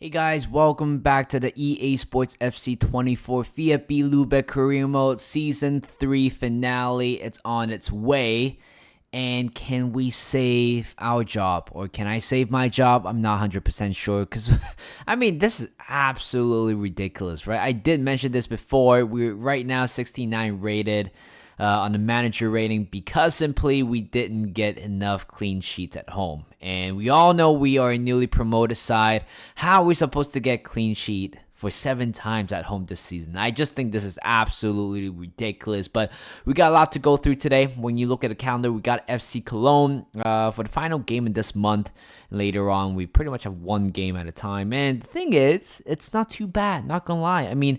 Hey guys, welcome back to the EA Sports FC 24 VfB Lübeck Career Mode Season 3 finale. It's on its way. And can we save our job? Or can I save my job? I'm not 100% sure. Because, this is absolutely ridiculous, right? I did mention this before. We're right now 69 rated on the manager rating because simply we didn't get enough clean sheets at home. And we all know we are a newly promoted side. How are we supposed to get clean sheet for 7 times at home this season? I just think this is absolutely ridiculous. But we got a lot to go through today. When you look at the calendar, we got FC Cologne for the final game in this month. Later on, we pretty much have one game at a time. And the thing is, it's not too bad, not gonna lie.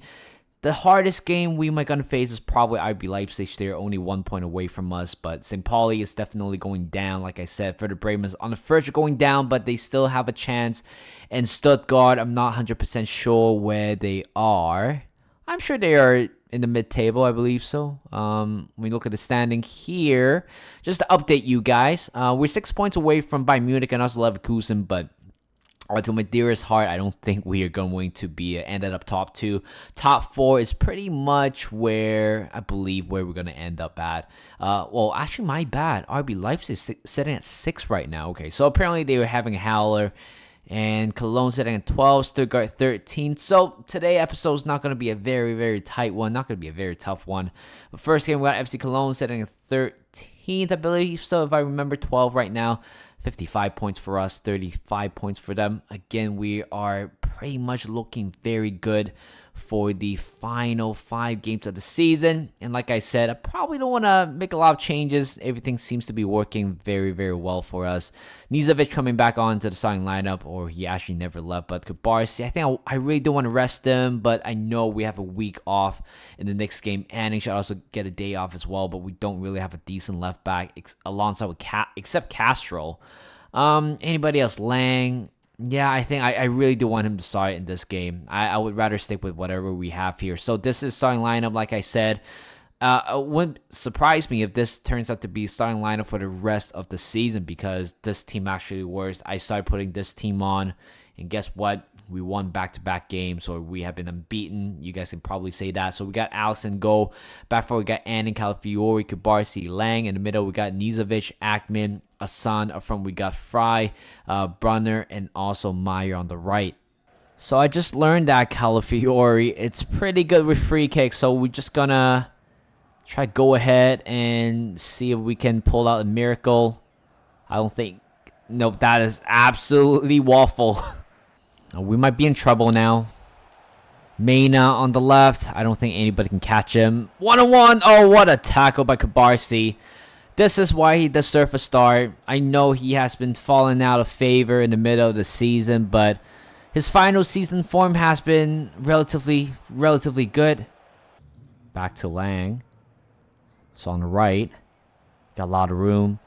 The hardest game we might gonna face is probably RB Leipzig. They're only 1 point away from us, but St. Pauli is definitely going down. Like I said, for the Bremen's on the verge of going down, but they still have a chance. And Stuttgart, I'm not 100% sure where they are. I'm sure they are in the mid-table, I believe so. When we look at the standing here, just to update you guys, we're 6 points away from Bayern Munich and also Leverkusen, but to my dearest heart, I don't think we are going to be ended up top 2. Top 4 is pretty much where I believe where we're going to end up at. Actually, my bad. RB Leipzig is sitting at 6 right now. Okay, so apparently they were having a howler. And Cologne sitting at 12, Stuttgart 13. So today episode is not going to be a very, very tight one. Not going to be a very tough one. But first game, we got FC Cologne sitting at 13th, I believe. So if I remember, 12 right now. 55 points for us, 35 points for them. Again, we are pretty much looking very good for the final 5 games of the season. And like I said, I probably don't want to make a lot of changes. Everything seems to be working very, very well for us. Nizovic coming back onto the starting lineup, or he actually never left. But Kubarsi, I think I really do want to rest him, but I know we have a week off in the next game. And he should also get a day off as well, but we don't really have a decent left back alongside with except Castro. Anybody else? Lang. Yeah, I think I really do want him to start in this game. I would rather stick with whatever we have here. So this is starting lineup, like I said. It wouldn't surprise me if this turns out to be starting lineup for the rest of the season because this team actually works. I started putting this team on, and guess what? We won back-to-back games, or we have been unbeaten. You guys can probably say that. So we got Alex in goal. Back four, we got Annan, Calafiori, Kubarsi, Lang. In the middle, we got Nizovic, Ackman, Asan. Up front, we got Fry, Brunner, and also Meyer on the right. So I just learned that Calafiori, it's pretty good with free kicks. So we're just gonna try to go ahead and see if we can pull out a miracle. I don't think... Nope, that is absolutely waffle. We might be in trouble now. Mena on the left. I don't think anybody can catch him. 1-on-1. Oh, what a tackle by Kubarsi. This is why he deserves a start. I know he has been falling out of favor in the middle of the season, but his final season form has been relatively good. Back to Lang. So on the right. Got a lot of room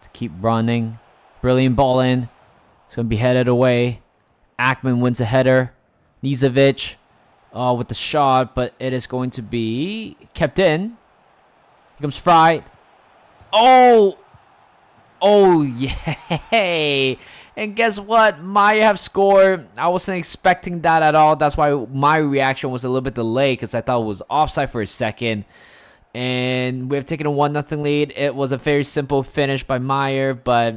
to keep running. Brilliant ball in. It's going to be headed away. Ackman wins a header. Nizovic with the shot, but it is going to be kept in. Here comes Fry. Oh, yay. And guess what? Maya have scored. I wasn't expecting that at all. That's why my reaction was a little bit delayed because I thought it was offside for a second. And we have taken a 1-0 lead. It was a very simple finish by Meyer, but...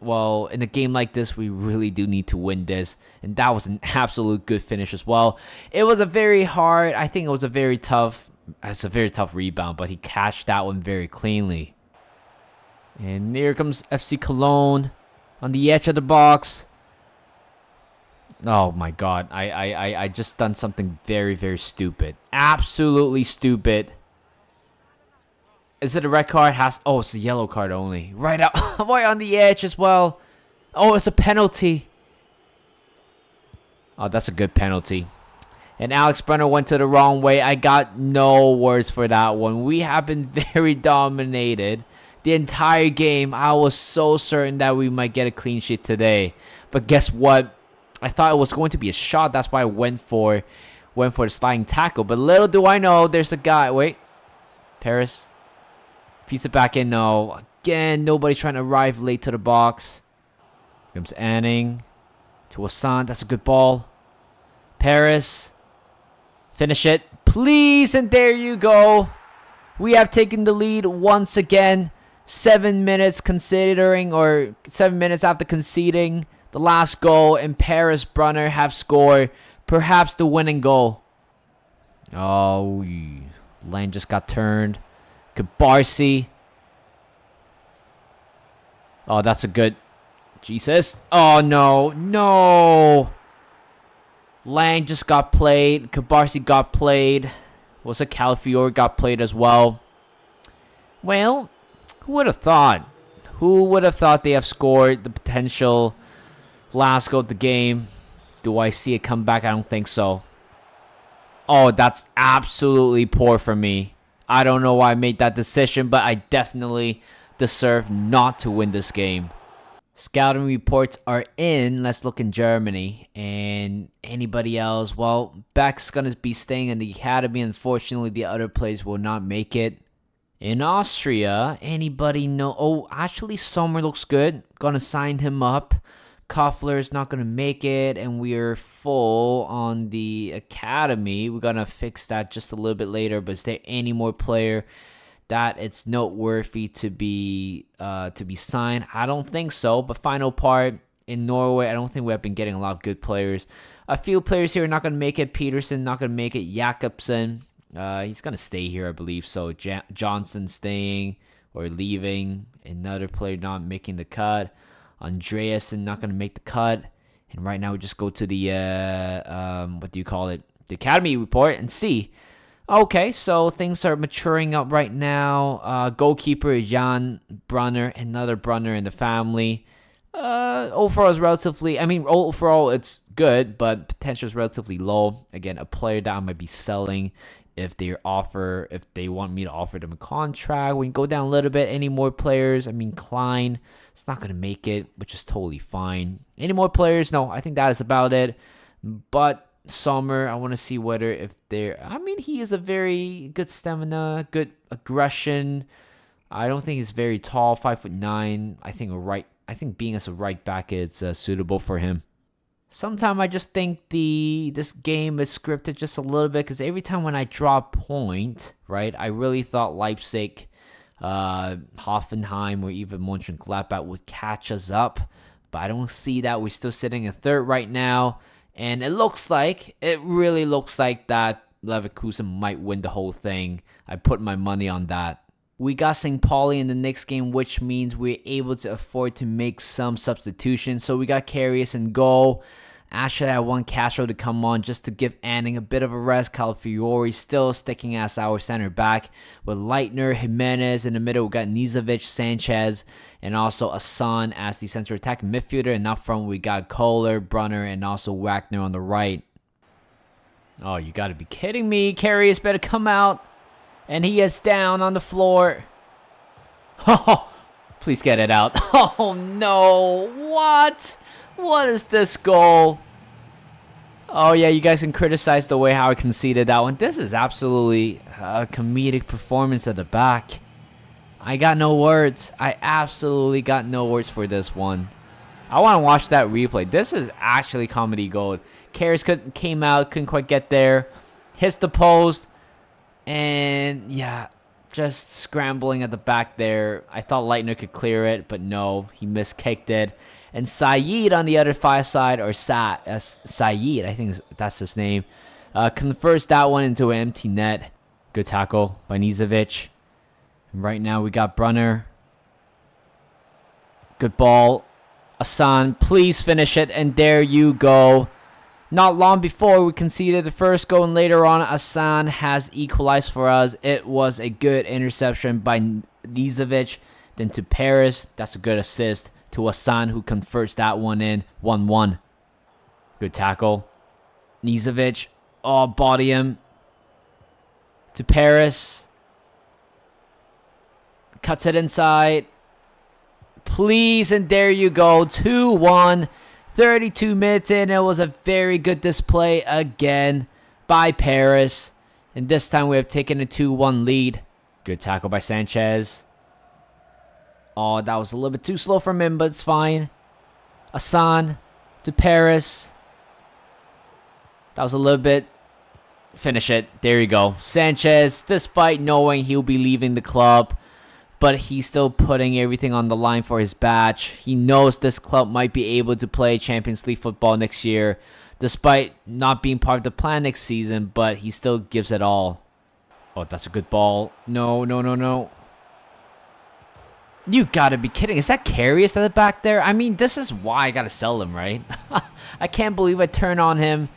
well, in a game like this, we really do need to win this. And that was an absolute good finish as well. It was a very hard, I think it was a very tough rebound, but he catched that one very cleanly. And here comes FC Cologne on the edge of the box. Oh my god, I just done something very, very stupid. Absolutely stupid. Is it a red card? Oh, it's a yellow card only. Right out, right on the edge as well. Oh, it's a penalty. Oh, that's a good penalty. And Alex Brunner went to the wrong way. I got no words for that one. We have been very dominated the entire game. I was so certain that we might get a clean sheet today. But guess what? I thought it was going to be a shot. That's why I went for the sliding tackle. But little do I know, there's a guy. Wait. Paris. Feeds it back in. No. Again, nobody's trying to arrive late to the box. Here comes Anning. To Hassan. That's a good ball. Paris. Finish it. Please. And there you go. We have taken the lead once again. 7 minutes considering, or 7 minutes after conceding the last goal, and Paris Brunner have scored perhaps the winning goal. Oh, lane just got turned. Kabarsi. Oh, that's a good... Jesus. Oh, no. No. Lang just got played. Kabarsi got played. Was it Calafiore got played as well? Well, who would have thought? Who would have thought they have scored the potential last goal of the game? Do I see it come back? I don't think so. Oh, that's absolutely poor for me. I don't know why I made that decision, but I definitely deserve not to win this game. Scouting reports are in. Let's look in Germany. And anybody else? Well, Beck's going to be staying in the academy. Unfortunately, the other players will not make it. In Austria, anybody know? Oh, actually, Sommer looks good. Going to sign him up. Koffler's not going to make it. And we're full on the academy. We're going to fix that just a little bit later. But is there any more player that it's noteworthy to be signed? I don't think so. But final part, in Norway, I don't think we have been getting a lot of good players. A few players here are not going to make it. Peterson not going to make it. Jakobsen, he's going to stay here, I believe. So Johnson staying or leaving. Another player not making the cut. Andreasen not going to make the cut. And right now we just go to the what do you call it? The academy report and see. Okay, so things are maturing up right now. Goalkeeper is Jan Brunner, another Brunner in the family. Overall is relatively, overall it's good, but potential is relatively low. Again, a player that I might be selling if they want me to offer them a contract. We can go down a little bit. Any more players? Klein, it's not going to make it, which is totally fine. Any more players? No, I think that is about it. But Sommer, I want to see whether if they're... he is a very good stamina, good aggression. I don't think he's very tall, 5'9". I think being as a right back is suitable for him. Sometimes I just think this game is scripted just a little bit, because every time when I draw a point, right, I really thought Leipzig, Hoffenheim, or even Mönchengladbach would catch us up, but I don't see that. We're still sitting in third right now. And it really looks like that Leverkusen might win the whole thing. I put my money on that. We got St. Pauli in the next game, which means we're able to afford to make some substitutions. So we got Karius in goal. Actually, I want Castro to come on just to give Anning a bit of a rest. Calafiore still sticking as our center back. With Leitner, Jimenez in the middle. We got Nizovic, Sanchez, and also Hassan as the center attacking midfielder. And up front, we got Kohler, Brunner, and also Wagner on the right. Oh, you got to be kidding me. Karius better come out. And he is down on the floor. Oh, please get it out. Oh, no. What? What is this goal? Oh, yeah, you guys can criticize the way how I conceded that one. This is absolutely a comedic performance at the back. I got no words. I absolutely got no words for this one. I want to watch that replay. This is actually comedy gold. Karius came out, couldn't quite get there. Hits the post. And, yeah, just scrambling at the back there. I thought Leitner could clear it, but no, he miskicked it. And Saeed on the other far side, or Saeed, I think that's his name, converts that one into an empty net. Good tackle by Nizovic. And right now we got Brunner. Good ball. Hassan, please finish it. And there you go. Not long before we conceded the first goal, and later on Hassan has equalized for us. It was a good interception by Nizovic. Then to Paris, that's a good assist. To Hassan, who converts that one in. 1-1. Good tackle. Nizovic. Oh, body him. To Paris. Cuts it inside. Please, and there you go. 2-1. 32 minutes in. It was a very good display again by Paris. And this time we have taken a 2-1 lead. Good tackle by Sanchez. Oh, that was a little bit too slow from him, but it's fine. Hassan to Paris. That was a little bit. Finish it. There you go. Sanchez, despite knowing he'll be leaving the club, but he's still putting everything on the line for his badge. He knows this club might be able to play Champions League football next year, despite not being part of the plan next season, but he still gives it all. Oh, that's a good ball. No, no, no, no. You gotta be kidding. Is that Karius at the back there? I mean, this is why I gotta sell him, right? I can't believe I turned on him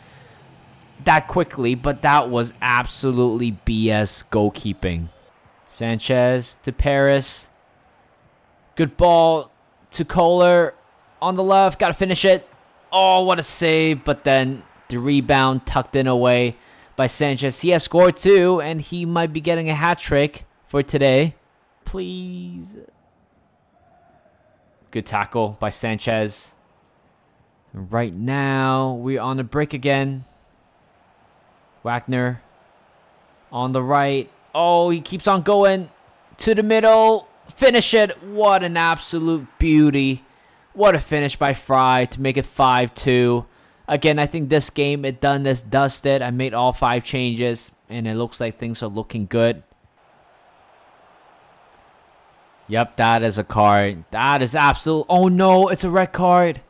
that quickly, but that was absolutely BS goalkeeping. Sanchez to Paris. Good ball to Kohler on the left. Got to finish it. Oh, what a save. But then the rebound tucked in away by Sanchez. He has scored too, and he might be getting a hat trick for today. Please. Good tackle by Sanchez. Right now, we're on the break again. Wagner on the right. Oh, he keeps on going to the middle. Finish it. What an absolute beauty. What a finish by Fry to make it 5-2. Again, I think this game, it done as dusted. I made all 5 changes, and it looks like things are looking good. Yep, that is a card. That is absolute. Oh, no, it's a red card.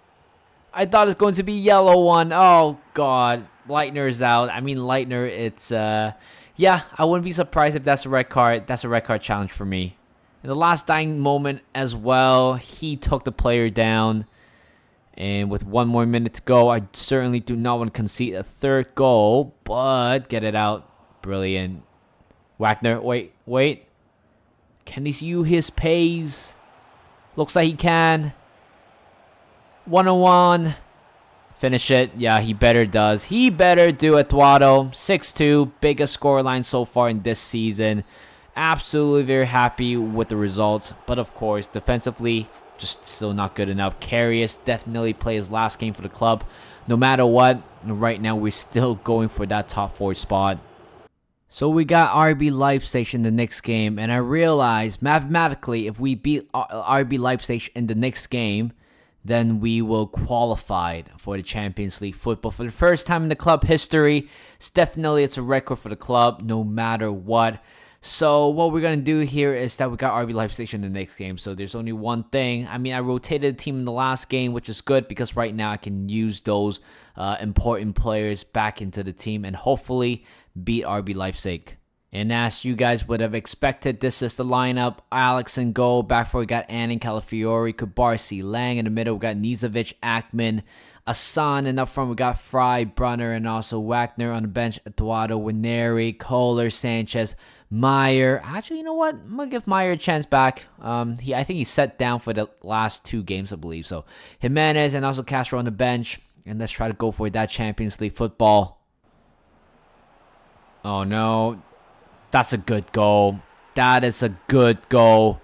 I thought it was going to be yellow one. Oh, God. Leitner is out. I mean, Leitner, it's, yeah, I wouldn't be surprised if that's a red card. That's a red card challenge for me. In the last dying moment as well, he took the player down. And with 1 more minute to go, I certainly do not want to concede a 3rd goal, but get it out. Brilliant. Wagner, wait. Can he use his pace? Looks like he can. 1-on-1. Finish it. Yeah, he better does. He better do Eduardo. 6-2. Biggest scoreline so far in this season. Absolutely very happy with the results. But of course, defensively, just still not good enough. Karius definitely played his last game for the club. No matter what, right now we're still going for that top 4 spot. So we got RB Leipzig in the next game. And I realized mathematically, if we beat RB Leipzig in the next game, then we will qualify for the Champions League football for the first time in the club history. It's a record for the club, no matter what. So what we're going to do here is that we got RB Leipzig in the next game. So there's only one thing. I mean, I rotated the team in the last game, which is good because right now I can use those important players back into the team and hopefully beat RB Leipzig. And as you guys would have expected, this is the lineup. Alex in goal. Back four, we got Anning, Calafiori, Kubarsi, Lang. In the middle, we got Nizovic, Ackman, Asan. And up front, we got Fry, Brunner, and also Wagner. On the bench, Eduardo, Wineri, Kohler, Sanchez, Meyer. Actually, you know what? I'm going to give Meyer a chance back. I think he's set down for the last 2 games, I believe. So, Jimenez and also Castro on the bench. And let's try to go for that Champions League football. Oh, no. That's a good goal. That is a good goal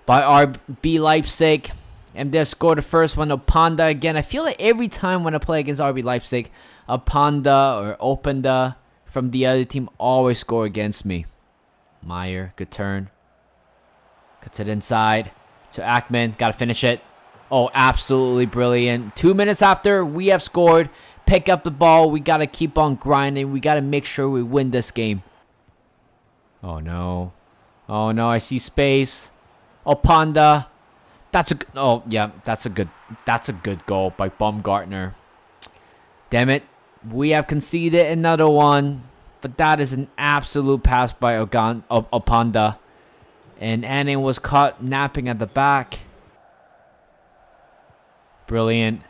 by RB Leipzig. And they scored the first one. Opanda again. I feel like every time when I play against RB Leipzig, Opanda or Openda from the other team always score against me. Meyer, good turn. Cuts it inside to Ackman. Got to finish it. Oh, absolutely brilliant. 2 minutes after we have scored. Pick up the ball. We got to keep on grinding. We got to make sure we win this game. Oh, no. Oh, no. I see space. Opanda. That's a... Oh, yeah. That's a good goal by Baumgartner. Damn it. We have conceded another one. But that is an absolute pass by Opanda. And Anning was caught napping at the back. Brilliant.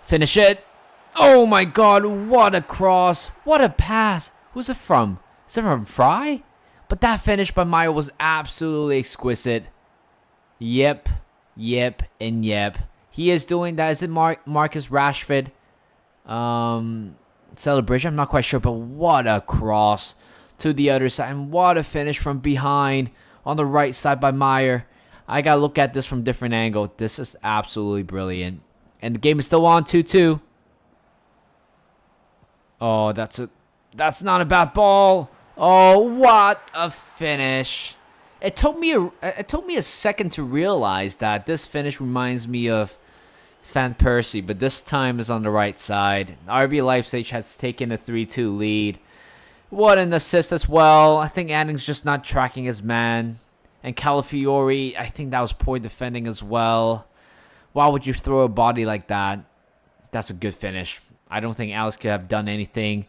Finish it. Oh, my God. What a cross. What a pass. Who's it from? Is it from Fry? But that finish by Meyer was absolutely exquisite. Yep. And yep. He is doing that. Is it Marcus Rashford? Celebration? I'm not quite sure. But what a cross to the other side. And what a finish from behind on the right side by Meyer. I got to look at this from a different angle. This is absolutely brilliant. And the game is still on 2-2. Oh, that's not a bad ball. Oh, what a finish. It took me a second to realize that this finish reminds me of Van Persie, but this time is on the right side. RB Leipzig has taken a 3-2 lead. What an assist as well. I think Anning's just not tracking his man. And Calafiori, I think that was poor defending as well. Why would you throw a body like that? That's a good finish. I don't think Alex could have done anything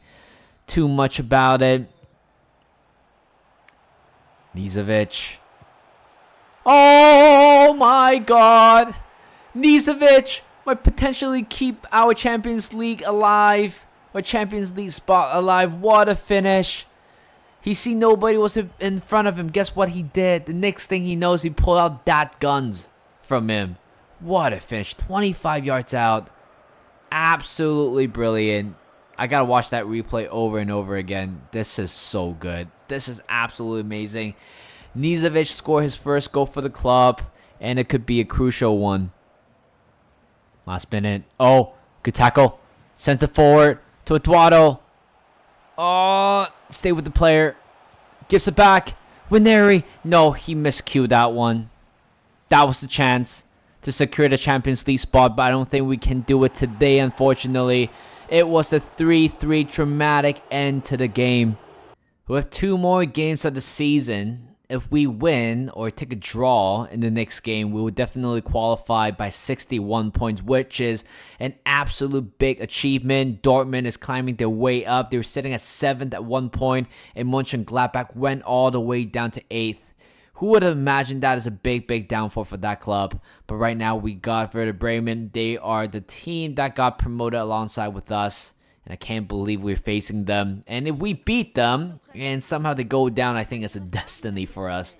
too much about it. Nizovic. Oh my god! Nizovic might potentially keep our Champions League alive. Or Champions League spot alive. What a finish. He see nobody was in front of him. Guess what he did? The next thing he knows, he pulled out that guns from him. What a finish. 25 yards out. Absolutely brilliant. I gotta watch that replay over and over again. This is so good. This is absolutely amazing. Nizovic scored his first goal for the club, and it could be a crucial one. Last minute. Oh, good tackle. Sent it forward to Eduardo. Oh, stay with the player. Gives it back. Wineri. No, he miscued that one. That was the chance to secure the Champions League spot, but I don't think we can do it today, unfortunately. It was a 3-3 dramatic end to the game. With 2 more games of the season, if we win or take a draw in the next game, we will definitely qualify by 61 points, which is an absolute big achievement. Dortmund is climbing their way up. They were sitting at 7th at one point, and Mönchengladbach went all the way down to 8th. Who would have imagined that is a big downfall for that club? But right now we got Werder Bremen. They are the team that got promoted alongside with us. And I can't believe we're facing them. And if we beat them and somehow they go down, I think it's a destiny for us.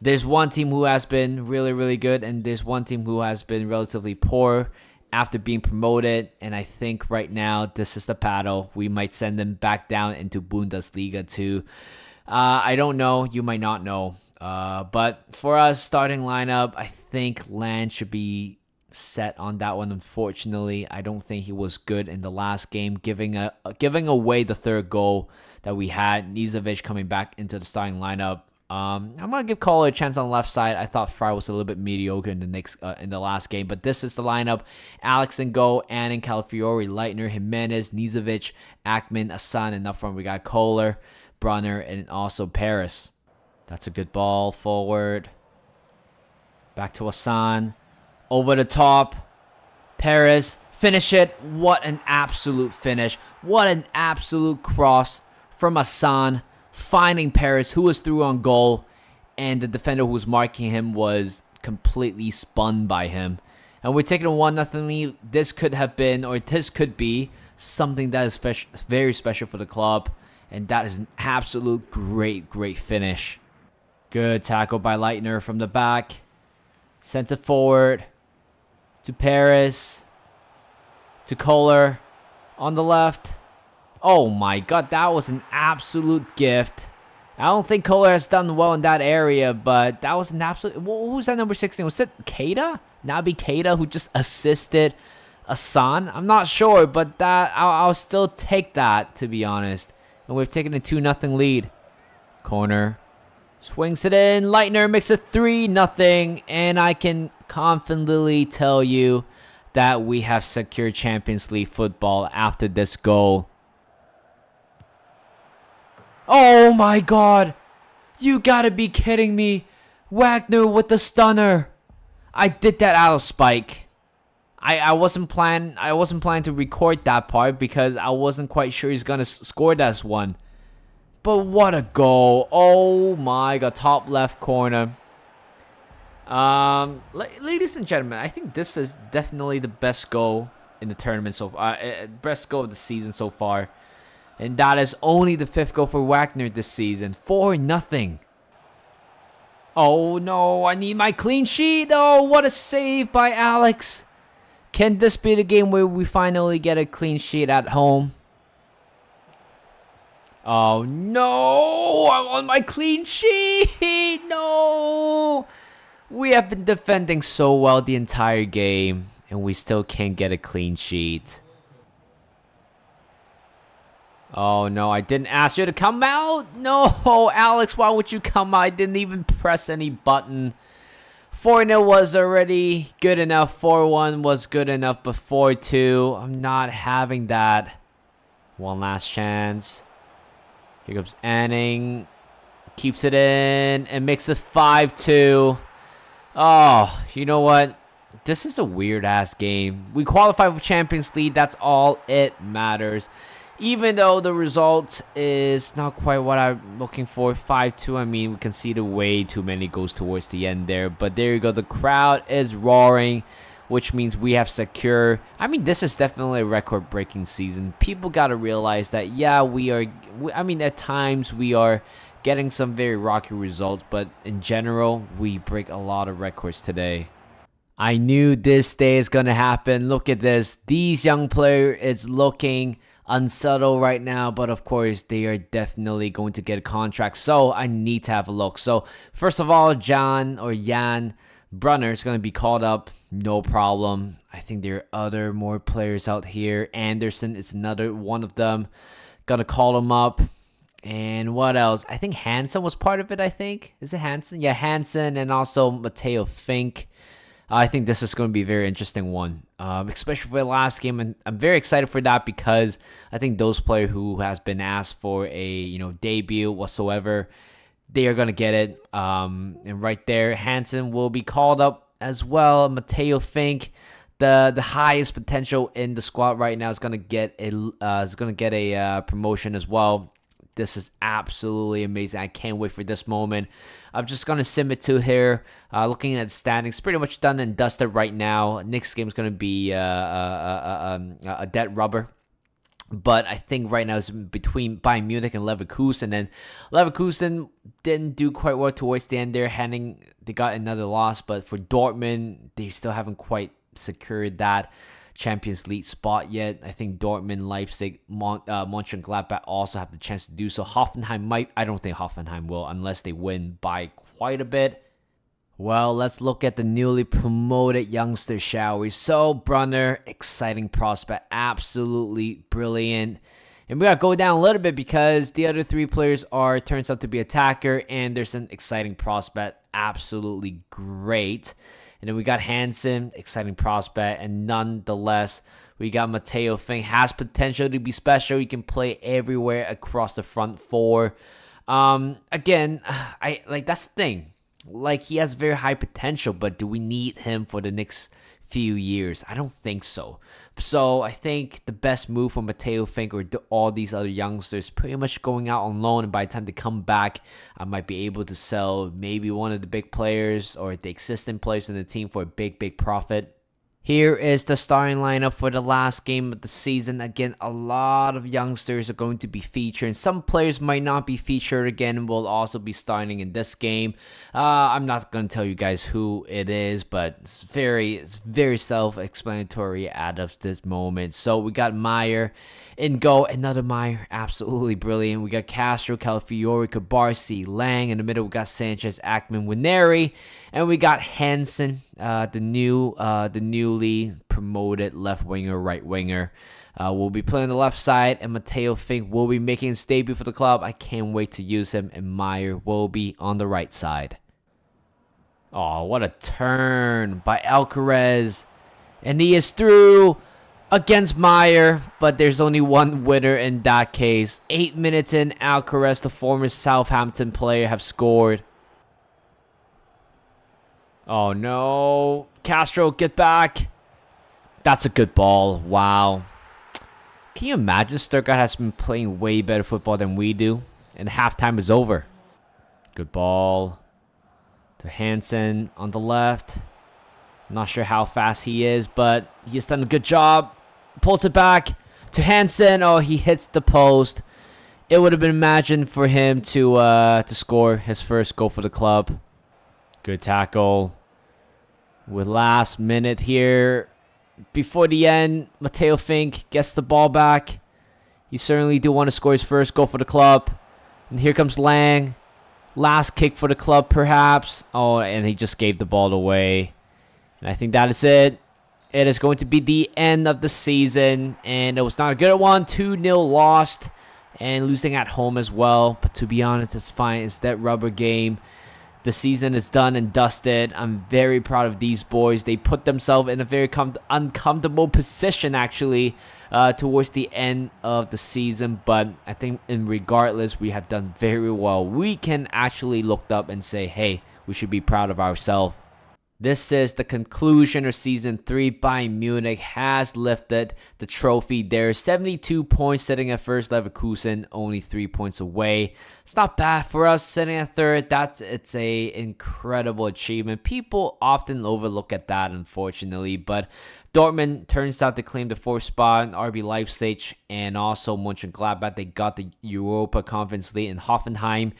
There's one team who has been really good. And there's one team who has been relatively poor after being promoted. And I think right now this is the battle. We might send them back down into Bundesliga too. I don't know. You might not know. But for us, starting lineup, I think Land should be set on that one. Unfortunately, I don't think he was good in the last game, giving away the third goal that we had. Nizovic coming back into the starting lineup. I'm gonna give Kohler a chance on the left side. I thought Fry was a little bit mediocre in the last game, but this is the lineup: Alex and Go, Annan, Calafiori, Leitner, Jimenez, Nizovic, Ackman, Asan, and up front we got Kohler, Brunner, and also Paris. That's a good ball forward. Back to Asan. Over the top. Paris. Finish it. What an absolute finish. What an absolute cross from Asan. Finding Paris, who was through on goal. And the defender who was marking him was completely spun by him. And we're taking a 1-0 lead. This could have been, or this could be, something that is very special for the club. And that is an absolute great finish. Good tackle by Leitner from the back. Sent it forward to Paris. To Kohler on the left. Oh my god, that was an absolute gift. I don't think Kohler has done well in that area, but that was an absolute... Who was that number 16? Was it Keita? Naby Keita who just assisted Asan? I'm not sure, but that I'll still take that, to be honest. And we've taken a 2-0 lead. Corner. Swings it in. Leitner makes it 3-0. And I can confidently tell you that we have secured Champions League football after this goal. Oh my god. You gotta be kidding me. Wagner with the stunner. I did that out of spike. I wasn't planning to record that part because I wasn't quite sure he's gonna score this one. But what a goal. Oh my god. Top left corner. Ladies and gentlemen, I think this is definitely the best goal in the tournament so far. Best goal of the season so far. And that is only the 5th goal for Wagner this season. 4-0. Oh no, I need my clean sheet. Oh, what a save by Alex. Can this be the game where we finally get a clean sheet at home? Oh no, I want my clean sheet. No. We have been defending so well the entire game, and we still can't get a clean sheet. Oh no, I didn't ask you to come out. No, Alex, why would you come out? I didn't even press any button. 4-0 was already good enough. 4-1 was good enough, but 4-2, I'm not having that. One last chance. Here comes Anning. Keeps it in and makes it 5-2. Oh, you know what? This is a weird-ass game. We qualify for Champions League. That's all it matters. Even though the result is not quite what I'm looking for, 5-2, I mean, we conceded way too many goals towards the end there. But there you go. The crowd is roaring, which means we have secure. I mean, this is definitely a record-breaking season. People got to realize that, yeah, I mean, at times we are getting some very rocky results, but in general, we break a lot of records today. I knew this day is going to happen. Look at this. These young players, it's looking unsettled right now, but of course they are definitely going to get a contract, so I need to have a look. So first of all, Jan Brunner is going to be called up, no problem. I think there are more players out here. Anderson is another one of them, gonna call him up. And what else? I think Hansen was part of it. I think, is it Hansen? Yeah, Hansen, and also Matteo Fink. I think this is going to be a very interesting one, especially for the last game, and I'm very excited for that because I think those players who has been asked for a debut whatsoever, they are going to get it. And right there, Hansen will be called up as well. Matteo Fink, the highest potential in the squad right now, is going to get a promotion as well. This is absolutely amazing. I can't wait for this moment. I'm just going to sim it to here. Looking at standings, pretty much done and dusted right now. Next game is going to be a dead rubber. But I think right now it's between Bayern Munich and Leverkusen. And Leverkusen didn't do quite well towards the end there. They got another loss. But for Dortmund, they still haven't quite secured that Champions League spot yet. I think Dortmund, Leipzig, Mönchengladbach also have the chance to do so. I don't think Hoffenheim will unless they win by quite a bit. Well, let's look at the newly promoted youngsters, shall we? So, Brunner, exciting prospect, absolutely brilliant. And we got to go down a little bit because the other three players turns out to be attacker. Anderson, exciting prospect, absolutely great. And then we got Hansen, exciting prospect. And nonetheless, we got Matteo Fink, has potential to be special. He can play everywhere across the front four. Again, that's the thing. He has very high potential, but do we need him for the next few years? I don't think so. So I think the best move for Matteo Fink or all these other youngsters pretty much going out on loan, and by the time they come back, I might be able to sell maybe one of the big players or the existing players in the team for a big profit. Here is the starting lineup for the last game of the season. Again, a lot of youngsters are going to be featured. Some players might not be featured again and will also be starting in this game. I'm not going to tell you guys who it is, but it's very self-explanatory out of this moment. So we got Meyer in goal. Another Meyer, absolutely brilliant. We got Castro, Calafiori, Cabarsi, Lang. In the middle, we got Sanchez, Ackman, Winery. And we got Hansen, the newly promoted left winger, right winger. Will be playing the left side, and Matteo Fink will be making his debut for the club. I can't wait to use him, and Meyer will be on the right side. Oh, what a turn by Alcaraz. And he is through against Meyer, but there's only one winner in that case. 8 minutes in, Alcaraz, the former Southampton player, have scored. Oh, no. Castro, get back. That's a good ball. Wow. Can you imagine Stuttgart has been playing way better football than we do? And halftime is over. Good ball. To Hansen on the left. Not sure how fast he is, but he's done a good job. Pulls it back to Hansen. Oh, he hits the post. It would have been imagined for him to score his first goal for the club. Good tackle. With last minute here, before the end, Matteo Fink gets the ball back. He certainly do want to score his first goal for the club. And here comes Lang. Last kick for the club, perhaps. Oh, and he just gave the ball away. And I think that is it. It is going to be the end of the season. And it was not a good one. 2-0 lost. And losing at home as well. But to be honest, it's fine. It's that rubber game. The season is done and dusted. I'm very proud of these boys. They put themselves in a very uncomfortable position, actually, towards the end of the season. But I think regardless, we have done very well. We can actually look up and say, hey, we should be proud of ourselves. This is the conclusion of Season 3. Bayern Munich has lifted the trophy. They're 72 points sitting at first. Leverkusen only 3 points away. It's not bad for us sitting at third. It's a incredible achievement. People often overlook at that, unfortunately. But Dortmund turns out to claim the fourth spot. RB Leipzig and also Mönchengladbach, they got the Europa Conference League. And Hoffenheim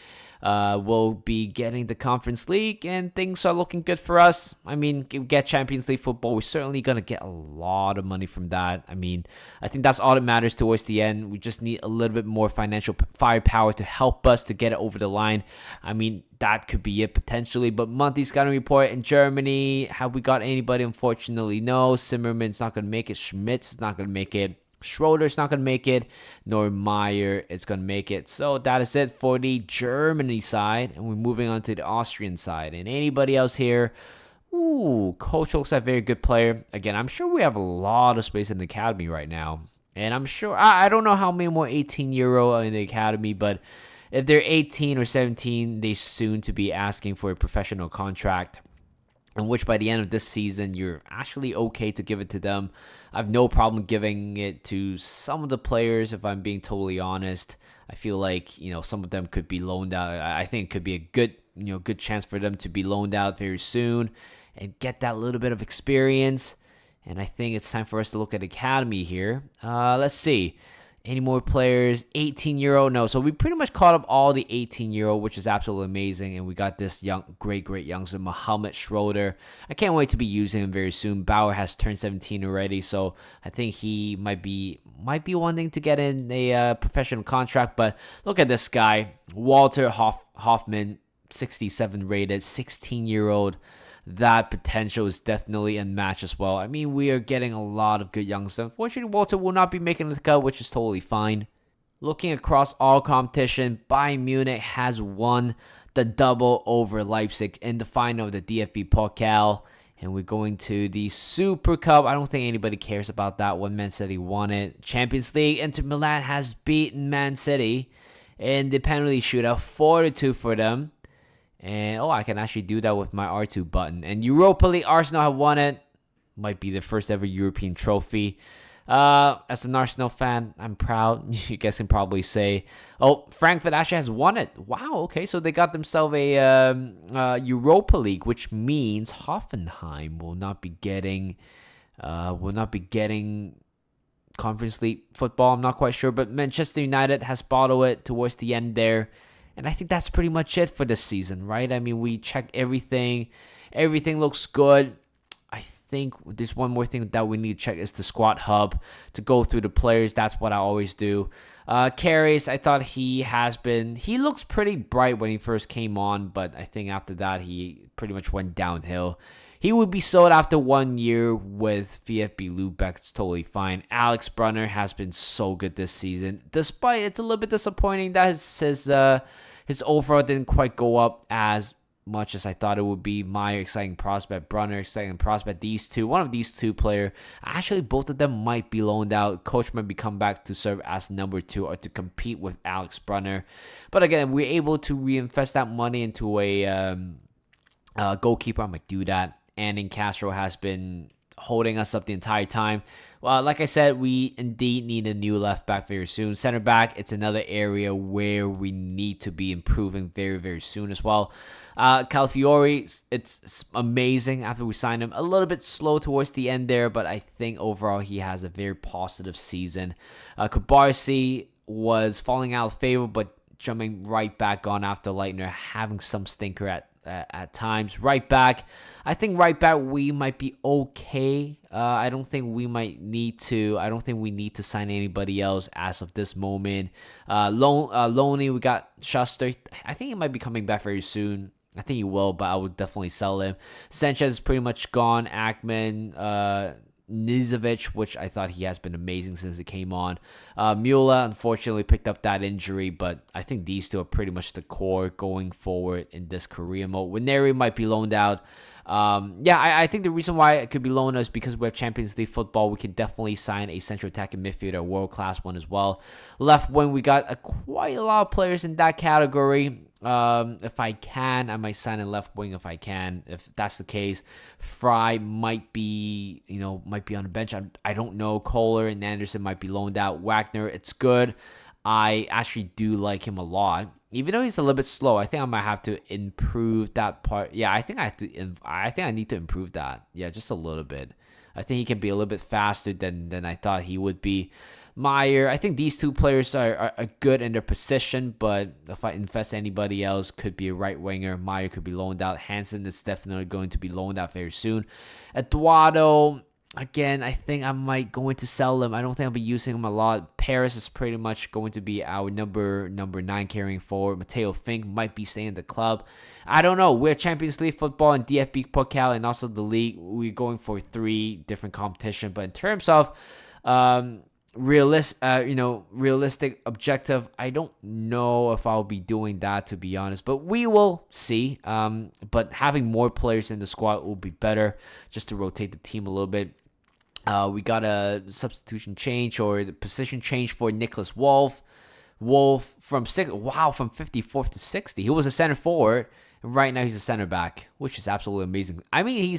will be getting the Conference League, and things are looking good for us. I mean, get Champions League football, we're certainly going to get a lot of money from that. I mean, I think that's all that matters towards the end. We just need a little bit more financial firepower to help us to get it over the line. I mean, that could be it potentially, but monthly scouting report in Germany, have we got anybody? Unfortunately, no. Zimmerman's not going to make it. Schmidt's not going to make it. Schroeder's not going to make it, nor Meyer is going to make it. So that is it for the Germany side, and we're moving on to the Austrian side. And anybody else here? Coach looks like a very good player. Again, I'm sure we have a lot of space in the academy right now. And I'm sure, I don't know how many more 18-year-old in the academy, but if they're 18 or 17, they soon to be asking for a professional contract, in which by the end of this season, you're actually okay to give it to them. I have no problem giving it to some of the players, if I'm being totally honest. I feel like, some of them could be loaned out. I think it could be a good chance for them to be loaned out very soon and get that little bit of experience. And I think it's time for us to look at academy here. Let's see. Any more players? 18-year-old? No. So we pretty much caught up all the 18-year-old, which is absolutely amazing. And we got this great youngster, Mohammed Schroeder. I can't wait to be using him very soon. Bauer has turned 17 already, so I think he might be wanting to get in a professional contract. But look at this guy, Walter Hoffman, 67 rated, 16-year-old. That potential is definitely unmatched as well. I mean, we are getting a lot of good youngsters. Unfortunately, Walter will not be making the cut, which is totally fine. Looking across all competition, Bayern Munich has won the double over Leipzig in the final of the DFB Pokal. And we're going to the Super Cup. I don't think anybody cares about that one. Man City won it. Champions League, Inter Milan has beaten Man City in the penalty shootout, 4-2 for them. And, I can actually do that with my R2 button. And Europa League, Arsenal have won it. Might be the first ever European trophy. As an Arsenal fan, I'm proud. You guys can probably say, Frankfurt actually has won it. Wow, okay. So they got themselves a Europa League, which means Hoffenheim will not be getting Conference League football. I'm not quite sure. But Manchester United has bottled it towards the end there. And I think that's pretty much it for this season, right? I mean, we checked everything. Everything looks good. I think there's one more thing that we need to check is the squad hub to go through the players. That's what I always do. Carries, I thought he looks pretty bright when he first came on, but I think after that he pretty much went downhill. He would be sold after 1 year with VfB Lübeck. It's totally fine. Alex Brunner has been so good this season. Despite it's a little bit disappointing that his overall didn't quite go up as much as I thought it would be. Meyer, exciting prospect. Brunner, exciting prospect. One of these two players, actually both of them might be loaned out. Coach might be come back to serve as number 2 or to compete with Alex Brunner. But again, we're able to reinvest that money into a goalkeeper. I might do that. And Castro has been holding us up the entire time. Well, like I said, we indeed need a new left back very soon. Center back, it's another area where we need to be improving very, very soon as well. Calafiori, it's amazing after we signed him. A little bit slow towards the end there, but I think overall he has a very positive season. Kubarsi was falling out of favor, but jumping right back on after Leitner having some stinker at times. Right back, I think right back we might be okay. I don't think we need to sign anybody else as of this moment. Loney, we got Schuster. I think he might be coming back very soon. I think he will, but I would definitely sell him. Sanchez is pretty much gone. Ackman, Nizovic, which I thought he has been amazing since he came on. Mula unfortunately picked up that injury, but I think these two are pretty much the core going forward in this career mode. Winery might be loaned out. I think the reason why it could be loaned is because we have Champions League football. We could definitely sign a central attacking midfielder, a world-class one as well. Left wing, we got quite a lot of players in that category. If I can, I might sign a left wing if I can. If that's the case, Fry might be on the bench. I don't know. Kohler and Anderson might be loaned out. Wagner, it's good. I actually do like him a lot, even though he's a little bit slow. I think I might have to improve that part. Yeah, I think I need to improve that. Yeah, just a little bit. I think he can be a little bit faster than I thought he would be. Meyer, I think these two players are good in their position, but if I invest anybody else, could be a right winger. Meyer could be loaned out. Hansen is definitely going to be loaned out very soon. Eduardo, again, I think I might going to sell him. I don't think I'll be using him a lot. Paris is pretty much going to be our number 9 carrying forward. Mateo Fink might be staying in the club. I don't know. We're Champions League football and DFB Pokal and also the league. We're going for 3 different competition. But in terms of realistic objective, I don't know if I'll be doing that, to be honest, but we will see. But having more players in the squad will be better, just to rotate the team a little bit. We got a substitution change or the position change for Nicholas Wolf. From 54th to 60. He was a center forward. Right now he's a center back, which is absolutely amazing. I mean,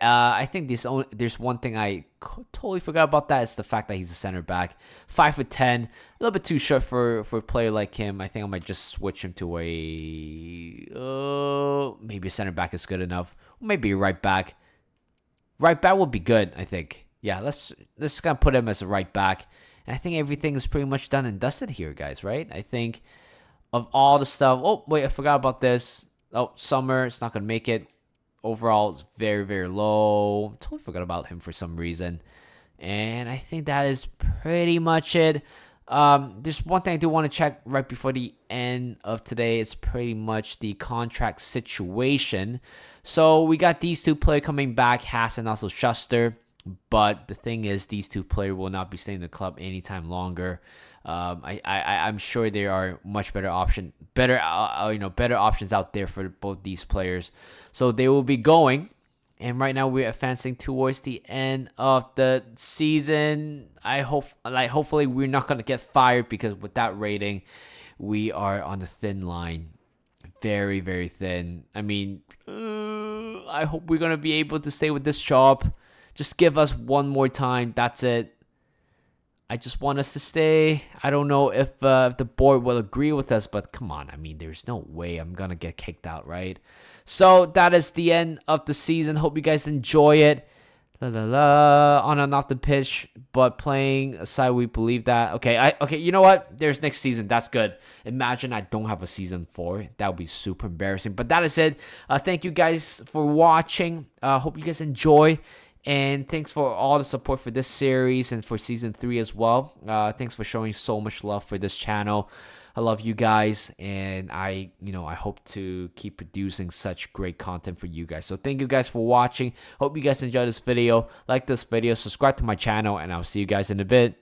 I think there's one thing I totally forgot about that. It's the fact that he's a center back. 5'10", a little bit too short for a player like him. I think I might just switch him to maybe a center back is good enough. Maybe a right back. Right back will be good, I think. Yeah, let's kind of put him as a right back. And I think everything is pretty much done and dusted here, guys, right? I think of all the stuff. Oh, wait, I forgot about this. Oh, Summer, it's not going to make it. Overall, it's very, very low. Totally forgot about him for some reason. And I think that is pretty much it. There's one thing I do want to check right before the end of today. It's pretty much the contract situation. So we got these two players coming back, Haas and also Schuster. But the thing is, these two players will not be staying in the club anytime longer. I'm sure there are much better options out there for both these players. So they will be going. And right now we're advancing towards the end of the season. Hopefully we're not gonna get fired, because with that rating, we are on the thin line, very, very thin. I mean, I hope we're gonna be able to stay with this job. Just give us one more time. That's it. I just want us to stay. I don't know if the board will agree with us, but come on. I mean, there's no way I'm going to get kicked out, right? So that is the end of the season. Hope you guys enjoy it. On and off the pitch, but playing aside, we believe that. Okay, you know what? There's next season. That's good. Imagine I don't have a season 4. That would be super embarrassing. But that is it. Thank you guys for watching. Hope you guys enjoy. And thanks for all the support for this series and for season 3 as well. Thanks for showing so much love for this channel. I love you guys, and I hope to keep producing such great content for you guys. So thank you guys for watching. Hope you guys enjoyed this video. Like this video, subscribe to my channel, and I'll see you guys in a bit.